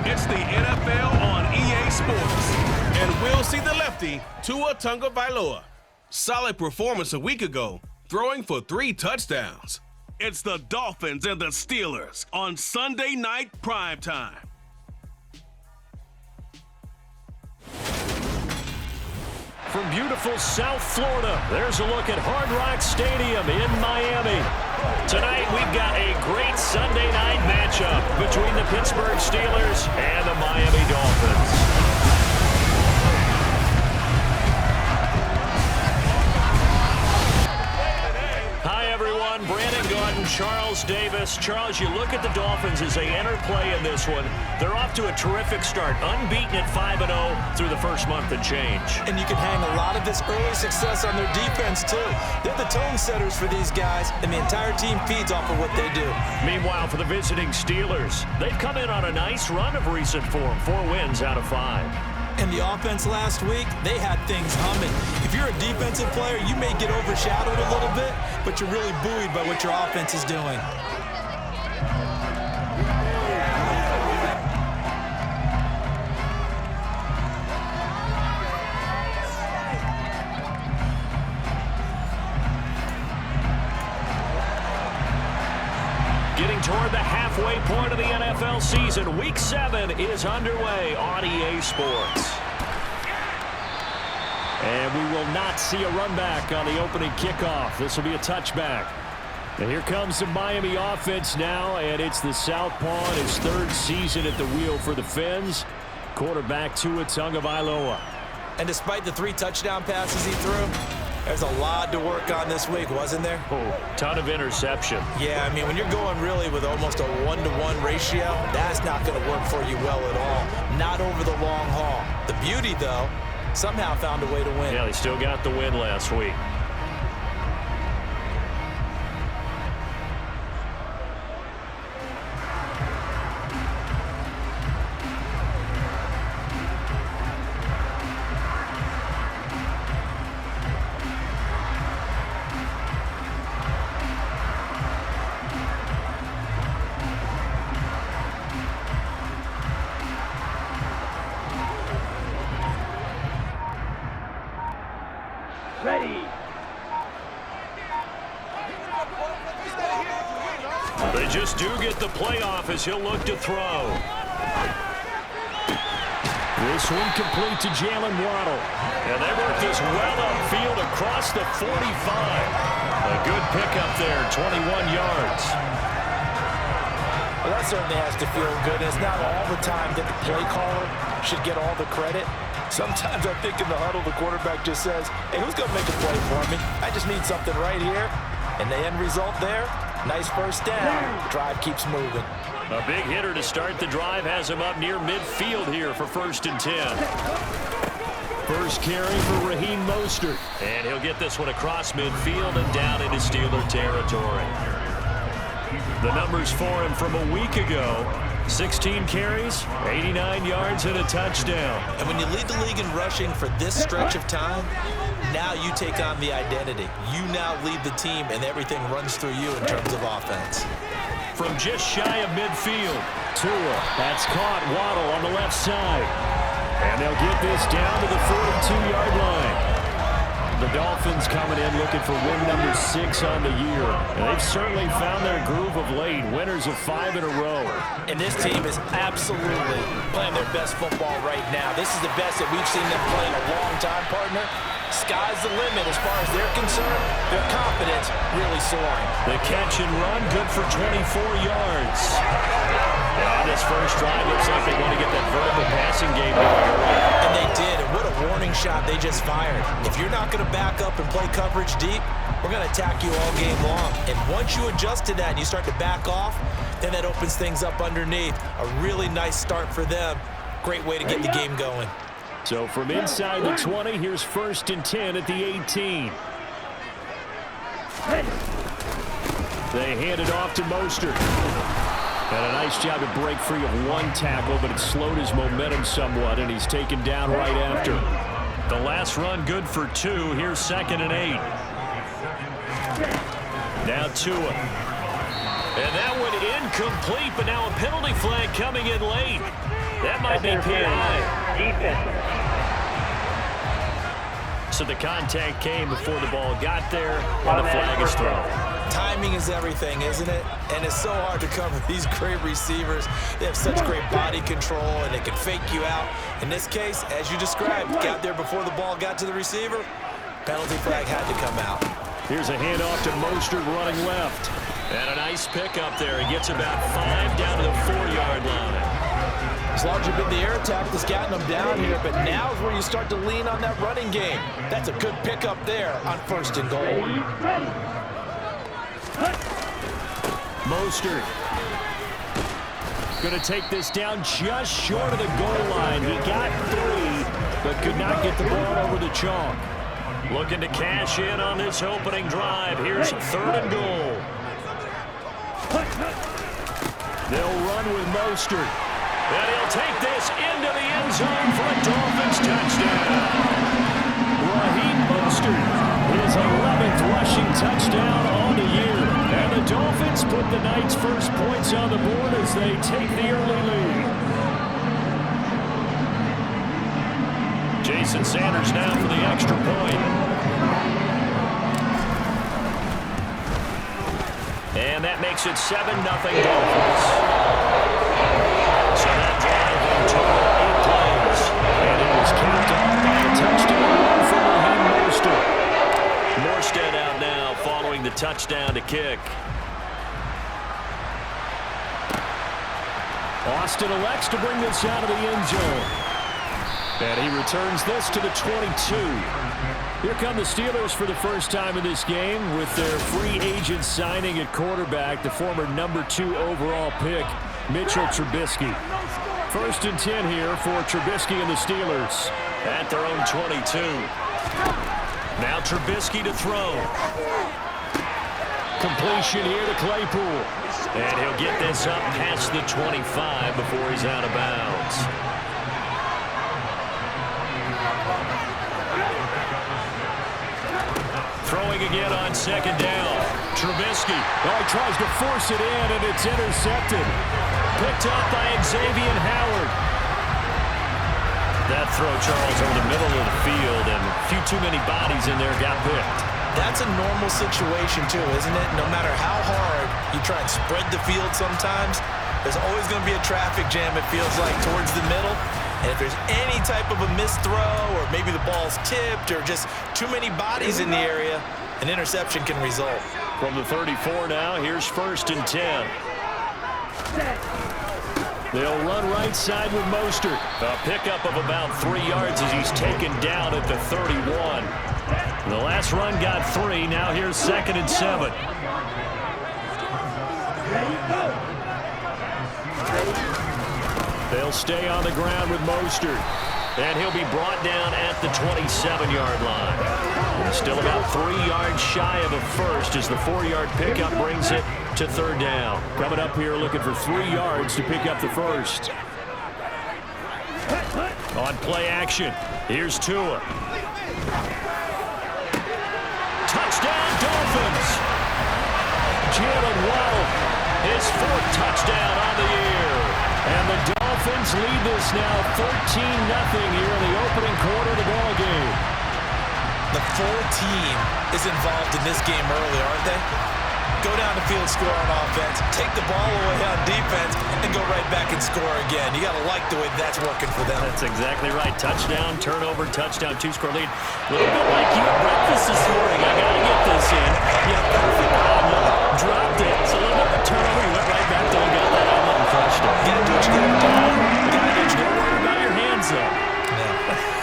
It's the NFL on EA Sports. And we'll see the lefty, Tua Tagovailoa. Solid performance a week ago, throwing for 3 touchdowns. It's the Dolphins and the Steelers on Sunday Night Primetime. From beautiful South Florida, there's a look at Hard Rock Stadium in Miami. Tonight, we've got a great Sunday night matchup between the Pittsburgh Steelers and the Miami Dolphins. Hi, everyone. Brandon Gordon, Charles Davis. Charles, you look at the Dolphins as they enter play in this one. They're off to a terrific start, unbeaten at 5-0 through the first month and change. And you can hang a lot of this early success on their defense, too. They're the tone setters for these guys, and the entire team feeds off of what they do. Meanwhile, for the visiting Steelers, they've come in on a nice run of recent form, 4 wins out of 5. And the offense last week, they had things humming. If you're a defensive player, you may get overshadowed a little bit, but you're really buoyed by what your offense is doing. Getting toward the halfway point of the NFL season, Week 7 is underway on EA Sports. And we will not see a run back on the opening kickoff. This will be a touchback. And here comes the Miami offense now, and it's the southpaw in his 3rd season at the wheel for the Fins. Quarterback Tua Tagovailoa. And despite the 3 touchdown passes he threw, there's a lot to work on this week, wasn't there? Oh, ton of interception. Yeah, I mean, when you're going really with almost a 1-to-1 ratio, that's not going to work for you well at all. Not over the long haul. The beauty, though, somehow found a way to win. Yeah, they still got the win last week. They just do get the playoff as he'll look to throw. This one complete to Jalen Waddle. And they work this well upfield across the 45. A good pickup there, 21 yards. Well, that certainly has to feel good. It's not all the time that the play caller should get all the credit. Sometimes I think in the huddle, the quarterback just says, hey, who's going to make a play for me? I just need something right here. And the end result there, nice first down. The drive keeps moving. A big hitter to start the drive has him up near midfield here for 1st and 10. First carry for Raheem Mostert. And he'll get this one across midfield and down into Steeler territory. The numbers for him from a week ago: 16 carries, 89 yards, and a touchdown. And when you lead the league in rushing for this stretch of time, now you take on the identity. You now lead the team, and everything runs through you in terms of offense. From just shy of midfield, Tua, that's caught Waddle on the left side. And they'll get this down to the 42-yard line. The Dolphins coming in looking for win number 6 on the year. And they've certainly found their groove of late, winners of 5 in a row. And this team is absolutely playing their best football right now. This is the best that we've seen them play in a long time, partner. Sky's the limit as far as they're concerned. Their confidence really soaring. The catch and run, good for 24 yards. Yeah, on this first drive, looks like they want to get that vertical passing game going early. And they did, and what a warning shot they just fired. If you're not going to back up and play coverage deep, we're going to attack you all game long. And once you adjust to that and you start to back off, then that opens things up underneath. A really nice start for them. Great way to get the game going. So from inside the 20, here's 1st and 10 at the 18. They hand it off to Mostert. And a nice job to break free of one tackle, but it slowed his momentum somewhat, and he's taken down right after. The last run good for 2. Here's 2nd and 8. Now Tua. And that one incomplete, but now a penalty flag coming in late. That might be PI. So the contact came before the ball got there, and the flag is thrown. Timing is everything, isn't it? And it's so hard to cover these great receivers. They have such great body control, and they can fake you out. In this case, as you described, got there before the ball got to the receiver. Penalty flag had to come out. Here's a handoff to Mostert running left. And a nice pickup there. He gets about 5 down to the 4-yard line. As long as you've been the air attack that's gotten them down here, but now is where you start to lean on that running game. That's a good pickup there on 1st and goal. Mostert going to take this down just short of the goal line. He got 3, but could not get the ball over the chalk. Looking to cash in on this opening drive. Here's 3rd and goal. They'll run with Mostert. And he'll take this into the end zone for a Dolphins touchdown. Raheem Mostert, his 11th rushing touchdown on the year. And the Dolphins put the night's first points on the board as they take the early lead. Jason Sanders now for the extra point. And that makes it 7-0 Dolphins. So that drive in total 8 plays. And it was capped off by a touchdown for Raheem Mostert. Morstead out now following the touchdown to kick. Austin elects to bring this out of the end zone. And he returns this to the 22. Here come the Steelers for the first time in this game with their free agent signing at quarterback, the former number 2 overall pick, Mitchell Trubisky. 1st and 10 here for Trubisky and the Steelers at their own 22. Now Trubisky to throw. Completion here to Claypool. And he'll get this up past the 25 before he's out of bounds. Throwing again on 2nd down. Trubisky. Oh, he tries to force it in, and it's intercepted. Picked up by Xavier Howard. That throw, Charles, over the middle of the field, and a few too many bodies in there got picked. That's a normal situation, too, isn't it? No matter how hard you try and spread the field sometimes, there's always going to be a traffic jam, it feels like, towards the middle. And if there's any type of a missed throw or maybe the ball's tipped or just too many bodies in the area, an interception can result. From the 34 now, here's 1st and 10. They'll run right side with Mostert. A pickup of about 3 yards as he's taken down at the 31. The last run got 3. Now here's 2nd and 7. They'll stay on the ground with Mostert. And he'll be brought down at the 27-yard line. And still about 3 yards shy of a first as the 4-yard pickup brings it to 3rd down. Coming up here looking for 3 yards to pick up the first. On play action, here's Tua. Touchdown Dolphins! Jalen Waddle, his 4th touchdown on the year. And the Dolphins lead this now 13-0 here in the opening quarter of the ball game. The full team is involved in this game early, aren't they? Go down the field, score on offense, take the ball away on defense, and go right back and score again. You got to like the way that's working for them. That's exactly right. Touchdown, turnover, touchdown, 2-score lead. A little bit like you at breakfast this morning. I got to get this in. Yeah, perfect omelet. Dropped it. It's a little bit of a turnover. You went right back there and got that omelet and crushed it. You got to do what you got to do. You got to do what you got to do. Don't worry about your hands up. Yeah.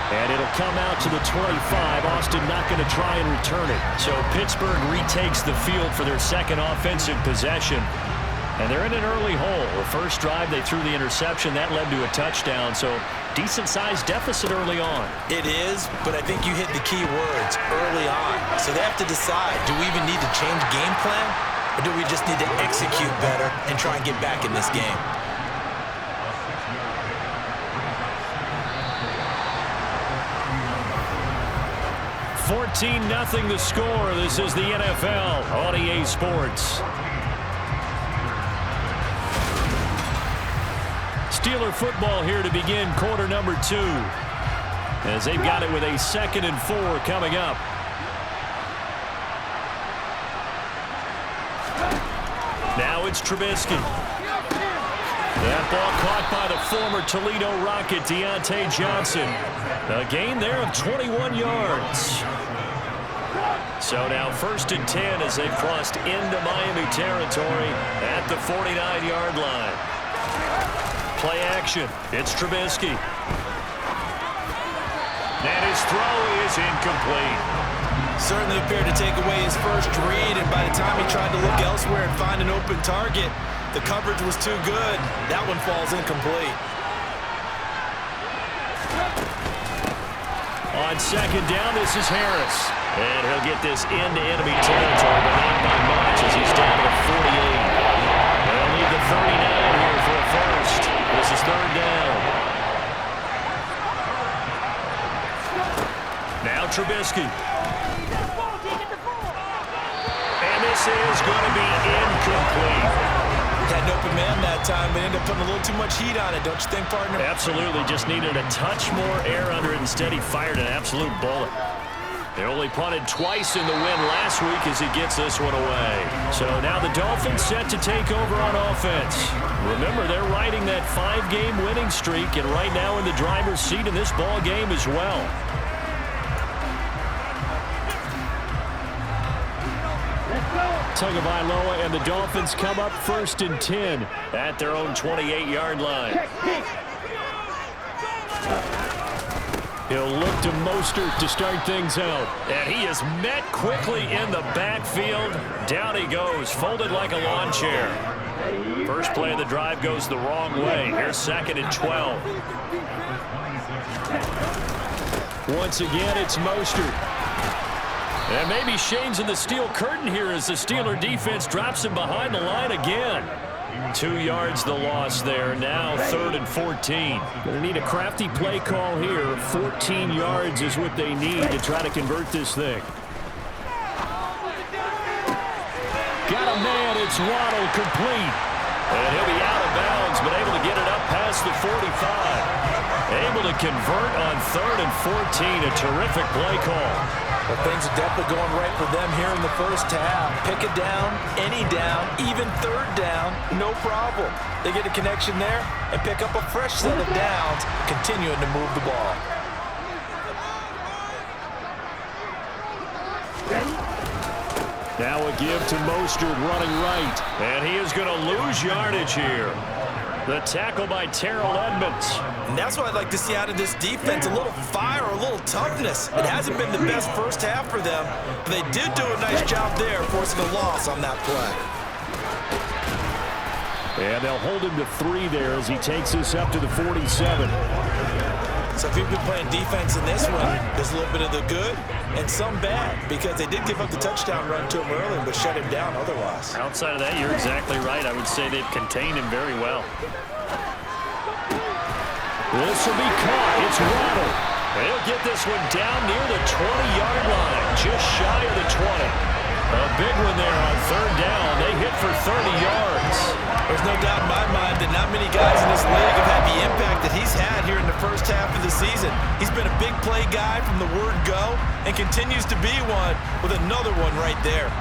And it'll come out to the 25. Austin not going to try and return it. So Pittsburgh retakes the field for their 2nd offensive possession. And they're in an early hole. The first drive, they threw the interception. That led to a touchdown. So decent-sized deficit early on. It is, but I think you hit the key words early on. So they have to decide, do we even need to change game plan? Or do we just need to execute better and try and get back in this game? 14-0 the score. This is the NFL on EA Sports. Steeler football here to begin quarter number 2. As they've got it with a 2nd and 4 coming up. Now it's Trubisky. That ball caught by the former Toledo Rocket, Deontay Johnson. A gain there of 21 yards. So now 1st and 10 as they've crossed into Miami territory at the 49-yard line. Play action. It's Trubisky. And his throw is incomplete. Certainly appeared to take away his first read, and by the time he tried to look elsewhere and find an open target, the coverage was too good. That one falls incomplete. On 2nd down, this is Harris. And he'll get this into enemy territory, but not by much as he's down to the 48. They'll need the 39 here for a first. This is 3rd down. Now Trubisky. And this is going to be incomplete. Had an open man that time, but ended up putting a little too much heat on it, don't you think, partner? Absolutely. Just needed a touch more air under it. Instead, he fired an absolute bullet. They only punted twice in the win last week as he gets this one away. So now the Dolphins set to take over on offense. Remember, they're riding that 5-game winning streak, and right now in the driver's seat in this ball game as well. Tagovailoa and the Dolphins come up 1st and 10 at their own 28-yard line. He'll look to Mostert to start things out. And he is met quickly in the backfield. Down he goes, folded like a lawn chair. First play of the drive goes the wrong way. Here's 2nd and 12. Once again, it's Mostert. And maybe Shane's in the steel curtain here as the Steeler defense drops him behind the line again. 2 yards the loss there. Now 3rd and 14. Going to need a crafty play call here. 14 yards is what they need to try to convert this thing. Got a man. It's Waddle complete. And he'll be out of bounds, but able to get it up past the 45. Able to convert on 3rd and 14. A terrific play call. Well, things are definitely going right for them here in the first half. Pick a down, any down, even 3rd down, no problem. They get a connection there and pick up a fresh set of downs, continuing to move the ball. Now a give to Mostert running right. And he is going to lose yardage here. The tackle by Terrell Edmonds. And that's what I'd like to see out of this defense, a little fire, a little toughness. It hasn't been the best first half for them, but they did do a nice job there, forcing a loss on that play. And they'll hold him to 3 there as he takes this up to the 47. So if you've been playing defense in this one, there's a little bit of the good and some bad, because they did give up the touchdown run to him early, but shut him down otherwise. Outside of that, you're exactly right. I would say they've contained him very well. This will be caught. It's Waddle. They'll get this one down near the 20-yard line, just shy of the 20. A big one there on 3rd down. They hit for 30 yards. There's no doubt in my mind that not many guys in this league have had the impact that he's had here in the first half of the season. He's been a big play guy from the word go and continues to be one with another one right there.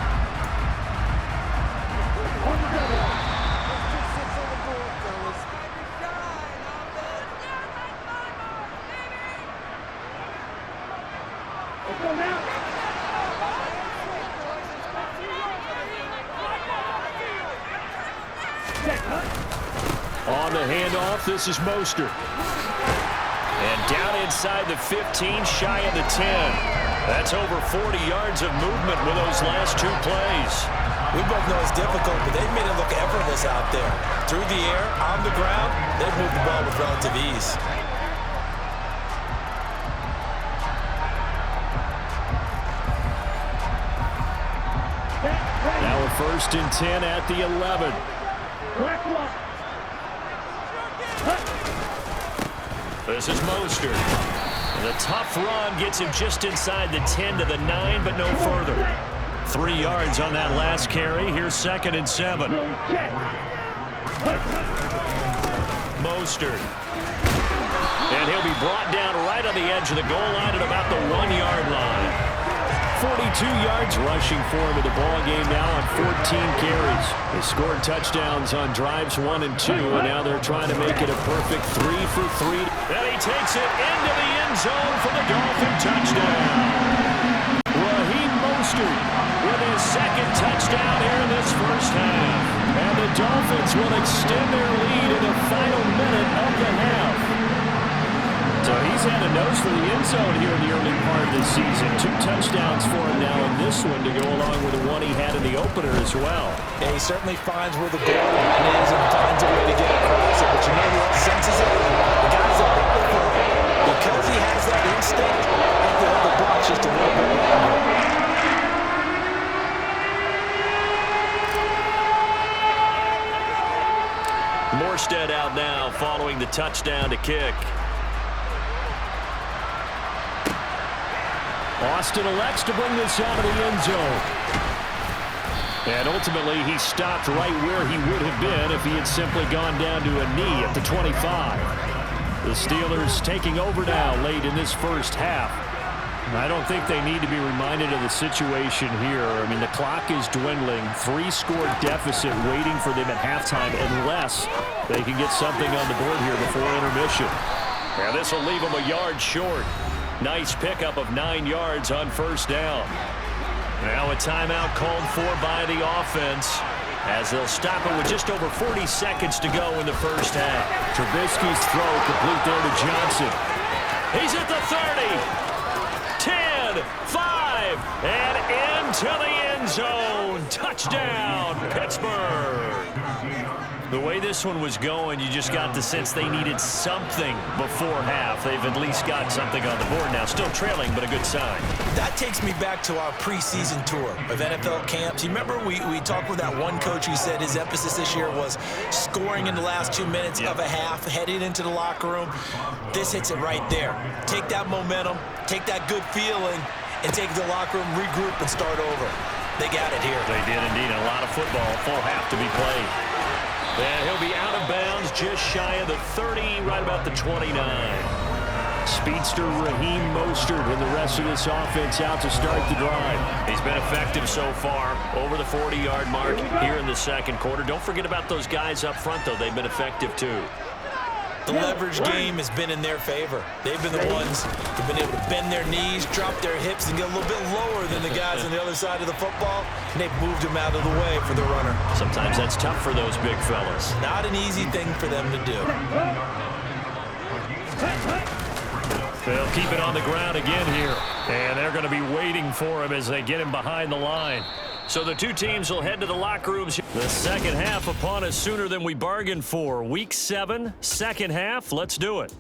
On the handoff, this is Mostert. And down inside the 15, shy of the 10. That's over 40 yards of movement with those last 2 plays. We both know it's difficult, but they've made it look effortless out there. Through the air, on the ground, they've moved the ball with relative ease. Now a 1st and 10 at the 11. This is Mostert. The tough run gets him just inside the 10 to the 9, but no further. 3 yards on that last carry. Here's 2nd and 7. Mostert. And he'll be brought down right on the edge of the goal line at about the 1-yard line. 42 yards rushing for him in the ball game now on 14 carries. They scored touchdowns on drives 1 and 2, and now they're trying to make it a perfect 3 for 3. And he takes it into the end zone for the Dolphin touchdown. Raheem Mostert with his 2nd touchdown here in this first half. And the Dolphins will extend their lead in the final minute of the half. So he's had a nose for the end zone here in the early part of this season. 2 touchdowns for him now in this one to go along with the one he had in the opener as well. Yeah, he certainly finds where the goal line is and finds a way to get across it. But you know what senses it? The guy's a block for him. Because he has that instinct, and the block's just a little bit longer. Morstead out now following the touchdown to kick. Austin elects to bring this out of the end zone. And ultimately, he stopped right where he would have been if he had simply gone down to a knee at the 25. The Steelers taking over now late in this first half. I don't think they need to be reminded of the situation here. I mean, the clock is dwindling. 3-score deficit waiting for them at halftime unless they can get something on the board here before intermission. And this will leave them a yard short. Nice pickup of 9 yards on first down. Now a timeout called for by the offense as they'll stop it with just over 40 seconds to go in the first half. Trubisky's throw complete there to Johnson. He's at the 30. 10, 5, and into the end zone. Touchdown, Pittsburgh. The way this one was going, you just got the sense they needed something before half. They've at least got something on the board now. Still trailing, but a good sign. That takes me back to our preseason tour of NFL camps. You remember we talked with that one coach who said his emphasis this year was scoring in the last 2 minutes of a half, heading into the locker room. This hits it right there. Take that momentum, take that good feeling, and take the locker room, regroup, and start over. They got it here. They did indeed. A lot of football, full half to be played. And he'll be out of bounds just shy of the 30, right about the 29. Speedster Raheem Mostert and the rest of this offense out to start the drive. He's been effective so far, over the 40-yard mark here in the second quarter. Don't forget about those guys up front, though. They've been effective, too. The leverage game has been in their favor. They've been the ones who've been able to bend their knees, drop their hips, and get a little bit lower than the guys on the other side of the football, and they've moved them out of the way for the runner. Sometimes that's tough for those big fellas. Not an easy thing for them to do. They'll keep it on the ground again here, and they're going to be waiting for him as they get him behind the line. So the two teams will head to the locker rooms. The second half upon us sooner than we bargained for. Week 7, second half. Let's do it.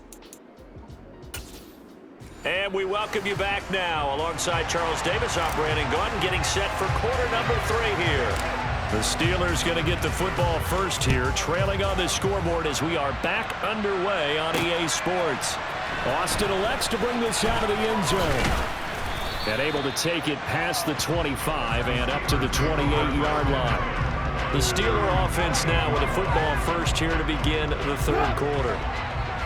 And we welcome you back now alongside Charles Davis, operating gun, getting set for quarter number 3 here. The Steelers going to get the football first here, trailing on the scoreboard as we are back underway on EA Sports. Austin elects to bring this out of the end zone. And able to take it past the 25 and up to the 28-yard line. The Steeler offense now with a football first here to begin the third quarter.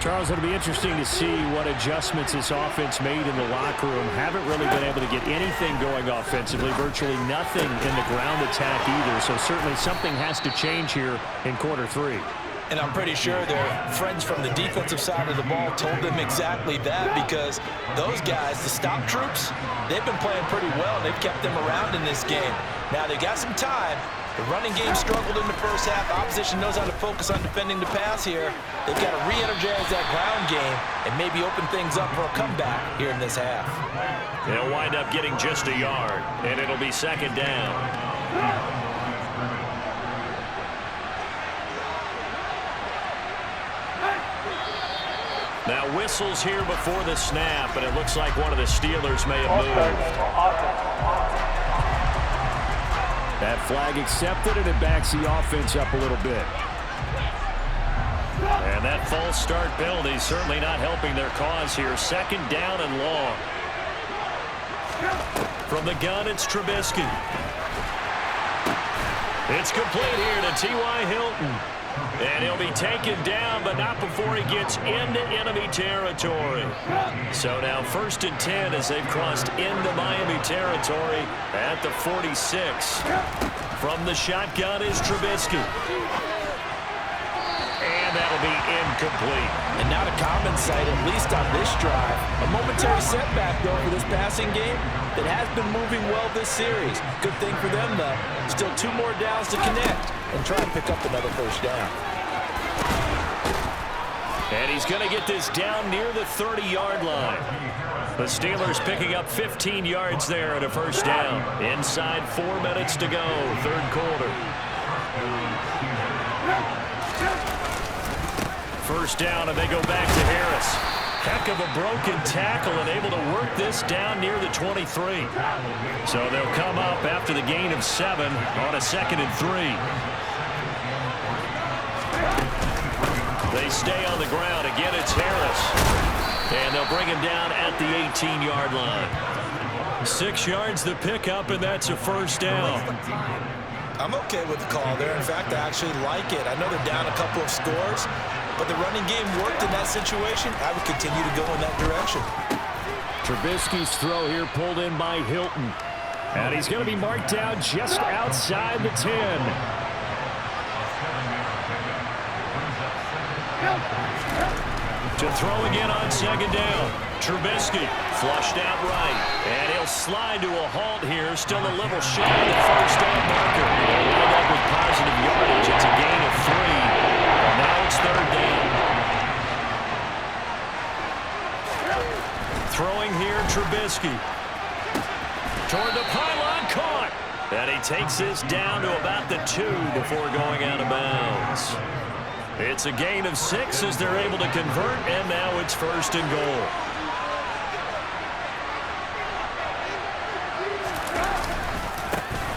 Charles, it'll be interesting to see what adjustments this offense made in the locker room. Haven't really been able to get anything going offensively, virtually nothing in the ground attack either. So certainly something has to change here in quarter 3. And I'm pretty sure their friends from the defensive side of the ball told them exactly that, because those guys, the stop troops, they've been playing pretty well, and they've kept them around in this game. Now, they got some time. The running game struggled in the first half. The opposition knows how to focus on defending the pass here. They've got to re-energize that ground game and maybe open things up for a comeback here in this half. They'll wind up getting just a yard, and it'll be second down. Now whistles here before the snap, and it looks like one of the Steelers may have moved. That flag accepted, and it backs the offense up a little bit. And that false start penalty certainly not helping their cause here. Second down and long. From the gun, it's Trubisky. It's complete here to T.Y. Hilton. And he'll be taken down, but not before he gets into enemy territory. So now 1st and 10 as they've crossed into Miami territory at the 46. From the shotgun is Trubisky. And that'll be incomplete. And not a common sight, at least on this drive. A momentary setback, though, for this passing game that has been moving well this series. Good thing for them, though. Still 2 more downs to connect and try and pick up another first down. And he's going to get this down near the 30-yard line. The Steelers picking up 15 yards there at a first down. Inside 4 minutes to go, 3rd quarter. First down, and they go back to Harris. Heck of a broken tackle and able to work this down near the 23. So they'll come up after the gain of 7 on a 2nd and 3. They stay on the ground. Again, it's Harris. And they'll bring him down at the 18-yard line. 6 yards to pick up, and that's a first down. I'm okay with the call there. In fact, I actually like it. I know they're down a couple of scores, but the running game worked in that situation. I would continue to go in that direction. Trubisky's throw here pulled in by Hilton. And he's going to be marked down just outside the 10. To throw again on 2nd down. Trubisky flushed out right. And he'll slide to a halt here. Still a little shy of the first down marker. They'll wind up with positive yardage. It's a gain of 3. Now it's 3rd down. Throwing here, Trubisky. Toward the pylon, caught. And he takes this down to about the 2 before going out of bounds. It's a gain of 6 as they're able to convert, and now it's 1st and goal.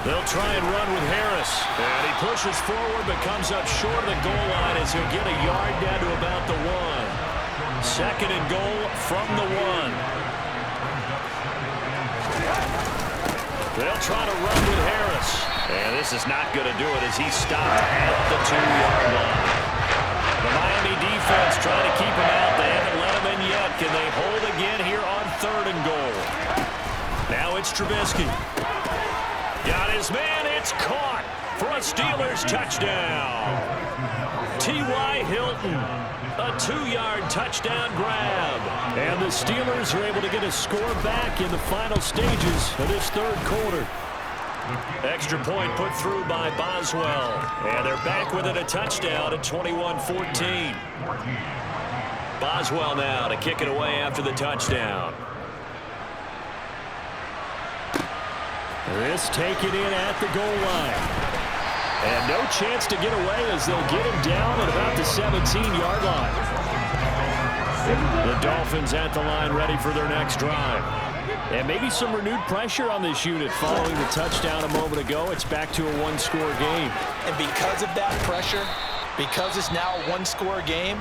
They'll try and run with Harris. And he pushes forward but comes up short of the goal line as he'll get a yard down to about the 1. 2nd and goal from the 1. They'll try to run with Harris. And this is not going to do it as he's stopped at the 2-yard line. The Miami defense trying to keep him out. They haven't let him in yet. Can they hold again here on 3rd and goal? Now it's Trubisky. Got his man. It's caught for a Steelers touchdown. T.Y. Hilton. A 2-yard touchdown grab. And the Steelers are able to get a score back in the final stages of this 3rd quarter. Extra point put through by Boswell. And they're back with it, a touchdown at 21-14. Boswell now to kick it away after the touchdown. This taken in at the goal line. And no chance to get away as they'll get him down at about the 17-yard line. The Dolphins at the line ready for their next drive. And maybe some renewed pressure on this unit following the touchdown a moment ago. It's back to a 1-score game. And because of that pressure, because it's now a 1-score game,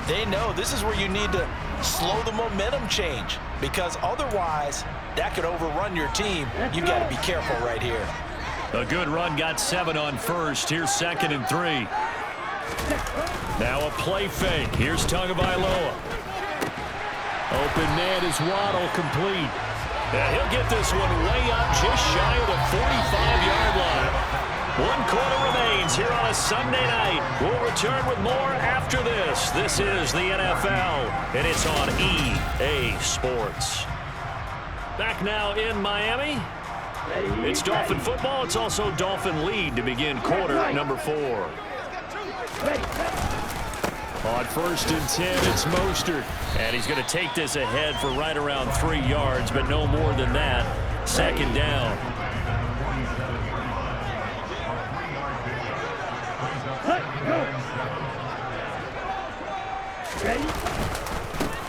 they know this is where you need to slow the momentum change. Because otherwise, that could overrun your team. You've got to be careful right here. A good run got 7 on first. Here's 2nd and 3. Now a play fake. Here's Tagovailoa. Open man is Waddle, complete. And he'll get this one way up just shy of the 45-yard line. 1 quarter remains here on a Sunday night. We'll return with more after this. This is the NFL, and it's on EA Sports. Back now in Miami. It's Dolphin football. It's also Dolphin lead to begin quarter number 4. On 1st and 10, it's Mostert. And he's going to take this ahead for right around 3 yards, but no more than that. 2nd down.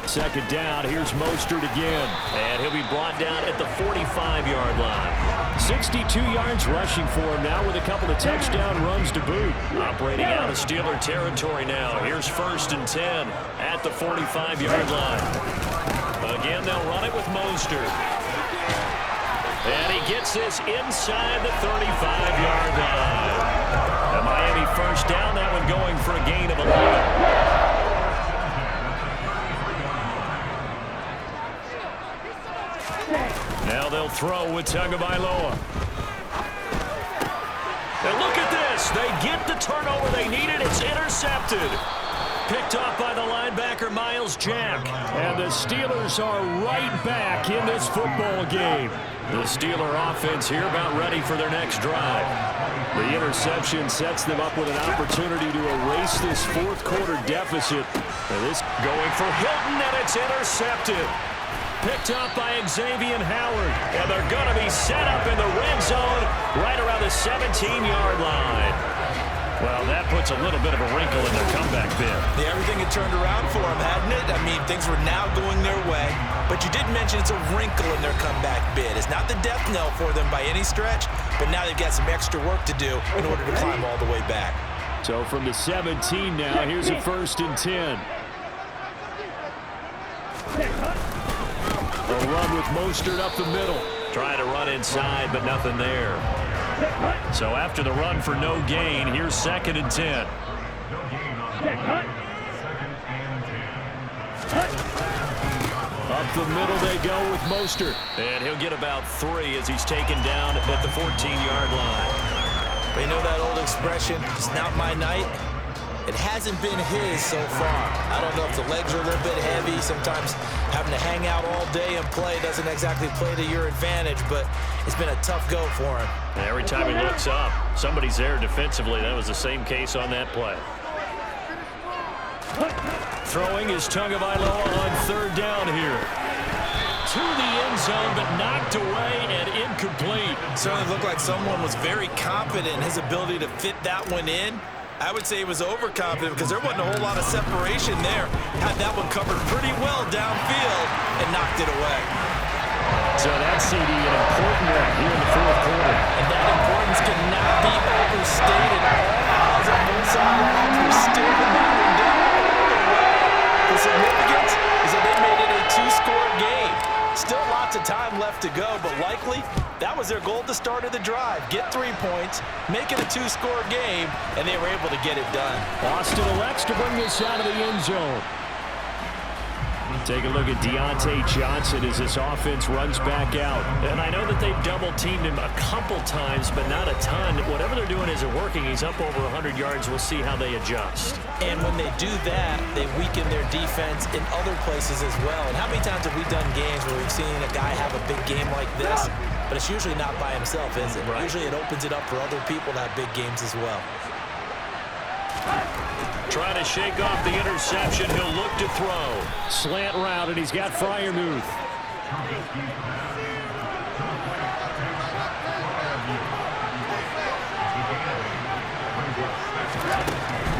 Second down, here's Mostert again. And he'll be brought down at the 45-yard line. 62 yards rushing for him now with a couple of touchdown runs to boot. Operating out of Steeler territory now. Here's 1st and 10 at the 45-yard line. Again, they'll run it with Mostert. And he gets this inside the 35-yard line. The Miami first down, that one going for a gain of 11. Now they'll throw with Tagovailoa. And look at this. They get the turnover they needed. It's intercepted. Picked off by the linebacker, Miles Jack. And the Steelers are right back in this football game. The Steeler offense here about ready for their next drive. The interception sets them up with an opportunity to erase this fourth-quarter deficit. And this going for Hilton, and it's intercepted. Picked up by Xavier Howard. And they're going to be set up in the red zone right around the 17-yard line. Well, that puts a little bit of a wrinkle in their comeback bid. Yeah, everything had turned around for them, hadn't it? I mean, things were now going their way. But you did mention it's a wrinkle in their comeback bid. It's not the death knell for them by any stretch, but now they've got some extra work to do in order to climb all the way back. So from the 17 now, here's a 1st and 10. A run with Mostert up the middle. Trying to run inside, but nothing there. So after the run for no gain, here's 2nd and 10. Up the middle they go with Mostert. And he'll get about 3 as he's taken down at the 14-yard line. But you know that old expression, it's not my night? It hasn't been his so far. I don't know if the legs are a little bit heavy. Sometimes having to hang out all day and play doesn't exactly play to your advantage, but it's been a tough go for him. And every time he looks up, somebody's there defensively. That was the same case on that play. Throwing is Tagovailoa on 3rd down here. To the end zone, but knocked away and incomplete. Certainly looked like someone was very confident in his ability to fit that one in. I would say he was overconfident because there wasn't a whole lot of separation there. Had that one covered pretty well downfield and knocked it away. So that's CD, an important one here in the fourth quarter. And that importance cannot be overstated. All eyes on both sidelines were staring that one down all the way. The significance is that they made it a 2-score game. Still lots of time left to go, but likely that was their goal at the start of the drive. Get 3 points, make it a 2-score game, and they were able to get it done. Austin elects to bring this out of the end zone. Take a look at Deontay Johnson as this offense runs back out. And I know that they've double-teamed him a couple times, but not a ton. Whatever they're doing isn't working. He's up over 100 yards. We'll see how they adjust. And when they do that, they weaken their defense in other places as well. And how many times have we done games where we've seen a guy have a big game like this, but it's usually not by himself, is it? Right. Usually it opens it up for other people to have big games as well. Trying to shake off the interception. He'll look to throw. Slant route, and he's got Freiermuth.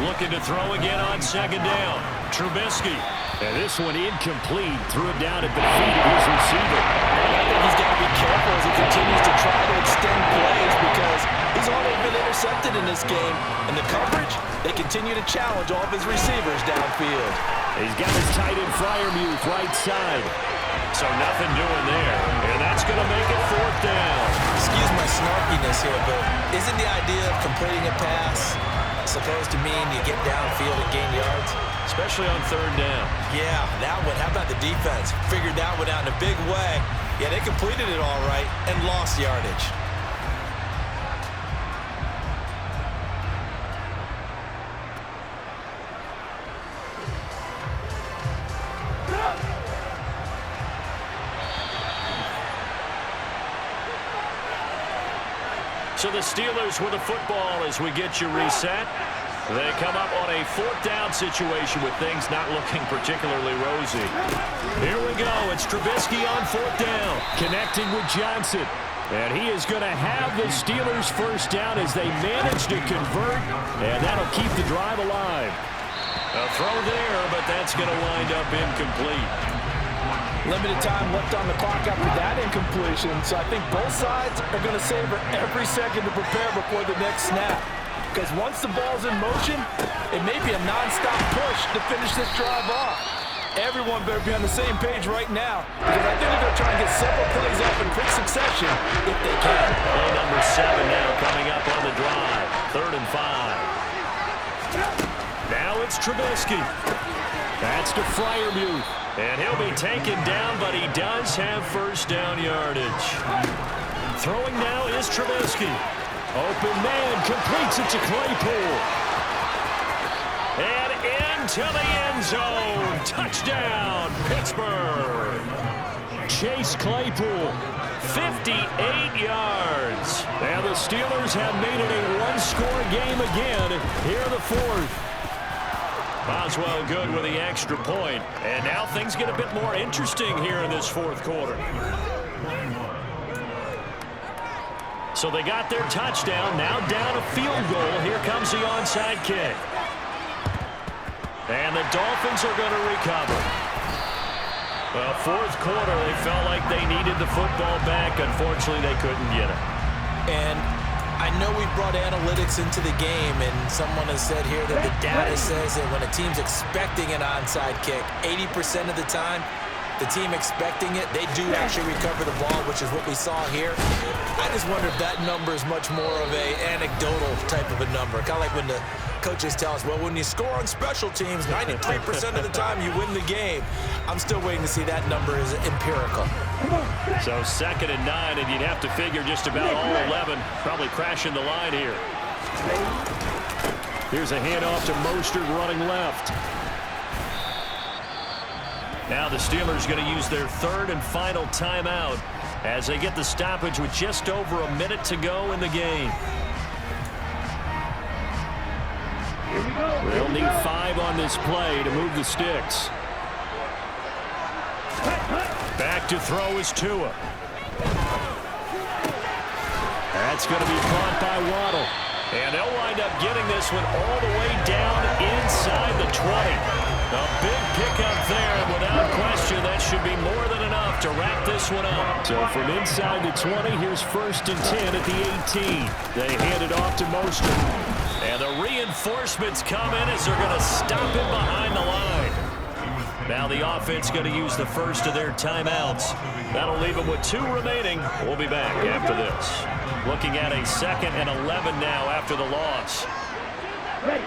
Looking to throw again on 2nd down. Trubisky. And this one incomplete. Threw it down at the feet of his receiver. I think he's got to be careful as he continues to try to extend plays because he's already been intercepted in this game. And the coverage, they continue to challenge all of his receivers downfield. He's got his tight end Freiermuth right side. So nothing doing there. And that's going to make it 4th down. Excuse my snarkiness here, but isn't the idea of completing a pass supposed to mean you get downfield and gain yards? Especially on 3rd down. Yeah, that one. How about the defense? Figured that one out in a big way. Yeah, they completed it all right and lost yardage. So the Steelers with the football as we get you reset. They come up on a 4th down situation with things not looking particularly rosy. Here we go. It's Trubisky on 4th down. Connecting with Johnson. And he is going to have the Steelers 1st down as they manage to convert. And that'll keep the drive alive. A throw there, but that's going to wind up incomplete. Limited time left on the clock after that incompletion, so I think both sides are going to savor every second to prepare before the next snap. Because once the ball's in motion, it may be a non-stop push to finish this drive off. Everyone better be on the same page right now, because I think they're going to try and get several plays off in quick succession if they can. Play number 7 now coming up on the drive. 3rd and 5. Now it's Trubisky. That's to Freiermuth. And he'll be taken down, but he does have first down yardage. Throwing now is Trubisky. Open man, completes it to Claypool. And into the end zone. Touchdown, Pittsburgh. Chase Claypool, 58 yards. And the Steelers have made it a one-score game again here in the 4th. Boswell good with the extra point. And now things get a bit more interesting here in this 4th quarter. So they got their touchdown, now down a field goal. Here comes the onside kick. And the Dolphins are going to recover. Well, 4th quarter, they felt like they needed the football back. Unfortunately, they couldn't get it. And I know we brought analytics into the game, and someone has said here that the data says that when a team's expecting an onside kick, 80% of the time, the team expecting it, they do actually recover the ball, which is what we saw here. I just wonder if that number is much more of a anecdotal type of a number. Kind of like when the coaches tell us, well, when you score on special teams, 93% of the time you win the game. I'm still waiting to see that number is empirical. So 2nd and 9, and you'd have to figure just about all 11 probably crashing the line here. Here's a handoff to Mostert running left. Now the Steelers going to use their 3rd and final timeout as they get the stoppage with just over a minute to go in the game. They'll need 5 on this play to move the sticks. Back to throw is Tua. That's going to be caught by Waddle. And they'll wind up getting this one all the way down inside the 20. A big pickup there, and without question, that should be more than enough to wrap this one up. So from inside the 20, here's 1st and 10 at the 18. They hand it off to Mostert. And the reinforcements come in as they're going to stop him behind the line. Now the offense going to use the first of their timeouts. That'll leave them with 2 remaining. We'll be back after this. Looking at a 2nd and 11 now after the loss. Ready.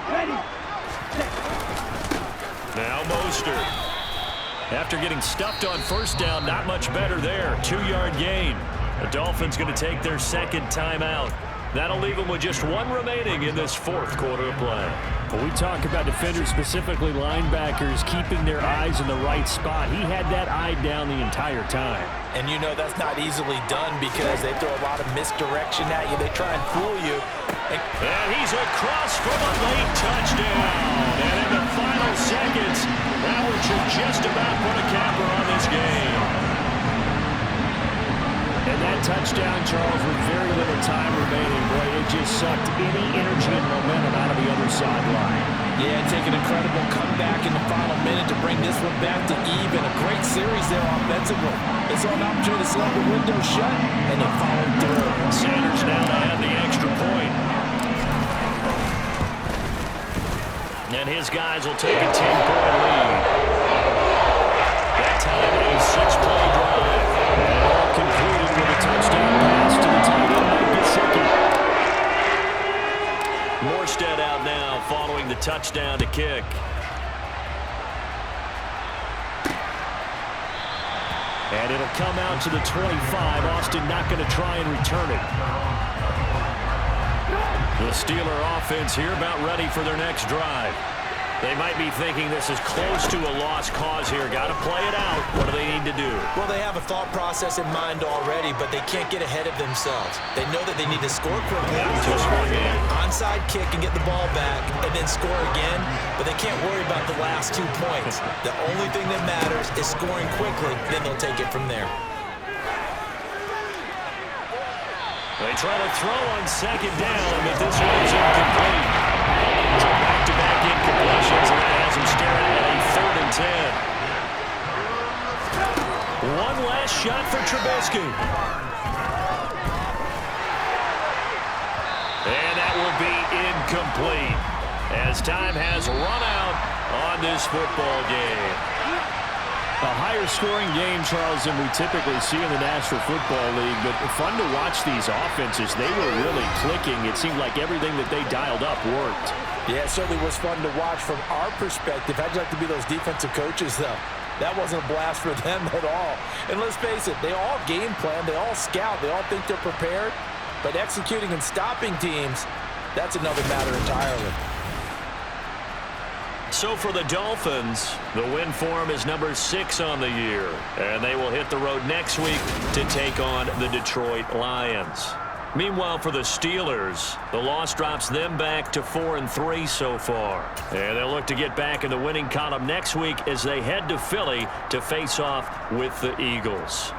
Now Mostert. After getting stuffed on first down, not much better there. 2-yard gain. The Dolphins going to take their 2nd timeout. That'll leave them with just 1 remaining in this 4th quarter of play. When we talk about defenders, specifically linebackers, keeping their eyes in the right spot, he had that eye down the entire time. And you know that's not easily done because they throw a lot of misdirection at you. They try and fool you. And he's across for a late touchdown. And in the final seconds, that one should just about put a capper on this game. And that touchdown, Charles, with very little time remaining, boy, it just sucked any energy and momentum out of the other sideline. Yeah, take an incredible comeback in the final minute to bring this one back to even. A great series there offensively. They saw an opportunity to slam the window shut, and they followed through. Sanders now to have the extra point. And his guys will take a 10-point lead. That time a 6-play drive. And all concluded with a touchdown pass to the tight end, Mike Gesicki. Morstead out now following the touchdown to kick. And it'll come out to the 25. Austin not going to try and return it. The Steeler offense here about ready for their next drive. They might be thinking this is close to a lost cause here. Got to play it out. What do they need to do? Well, they have a thought process in mind already, but they can't get ahead of themselves. They know that they need to score quickly, onside kick and get the ball back, and then score again, but they can't worry about the last 2 points. The only thing that matters is scoring quickly, then they'll take it from there. They try to throw on 2nd down, but this one is incomplete. Back-to-back incompletions, and that has him staring at a 3rd and 10. shot for Trubisky. And that will be incomplete as time has run out on this football game. A higher scoring game, Charles, than we typically see in the National Football League, but fun to watch these offenses. They were really clicking. It seemed like everything that they dialed up worked. Yeah, it certainly was fun to watch from our perspective. How'd you like to be those defensive coaches, though? That wasn't a blast for them at all. And let's face it, they all game plan, they all scout, they all think they're prepared. But executing and stopping teams, that's another matter entirely. So for the Dolphins, the win form is number 6 on the year. And they will hit the road next week to take on the Detroit Lions. Meanwhile, for the Steelers, the loss drops them back to 4-3 so far. And they'll look to get back in the winning column next week as they head to Philly to face off with the Eagles.